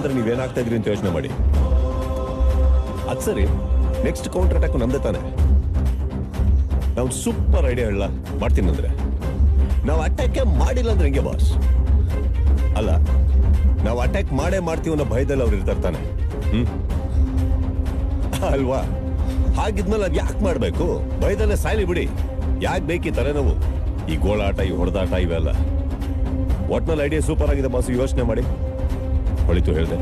ಅಂದ್ರೆ ನೀವೇನಾಗ್ತಾ ಇದ್ರಿ ಅಂತ ಯೋಚನೆ ಮಾಡಿ. ಅದ್ ಸರಿ, ನೆಕ್ಸ್ಟ್ ಕೌಂಟರ್ ಅಟ್ಯಾಕ್ ನಮ್ದೇ ತಾನೆ. ನಾವು ಸೂಪರ್ ಐಡಿಯಾ ಹೇಳ ಮಾಡ್ತೀನಿ ಅಂದ್ರೆ ನಾವು ಅಟ್ಯಾಕೇ ಮಾಡಿಲ್ಲ ಅಂದ್ರೆ ಹೆಂಗೆ ಬಾಸ್? ಅಲ್ಲ, ನಾವು ಅಟ್ಯಾಕ್ ಮಾಡೇ ಮಾಡ್ತೀವಿ ಅನ್ನೋ ಭಯದಲ್ಲಿ ಅವ್ರು ಇರ್ತಾರೆ ತಾನೆ. ಅಲ್ವಾ? ಹಾಗಿದ್ಮೇಲೆ ಅದ್ ಯಾಕೆ ಮಾಡ್ಬೇಕು? ಭಯದಲ್ಲೇ ಸಾಯ್ಲಿ ಬಿಡಿ. ಯಾಕೆ ಬೇಕಿ ತಲೆನೋವು, ಈ ಗೋಳಾಟ, ಈ ಹೊಡೆದಾಟ, ಇವೆಲ್ಲ. ಒಟ್ನಲ್ಲಿ ಐಡಿಯಾ ಸೂಪರ್ ಆಗಿದೆ ಬಾಸ್, ಯೋಚನೆ ಮಾಡಿ. ಹೊಳಿತು ಹೇಳಿದೆ.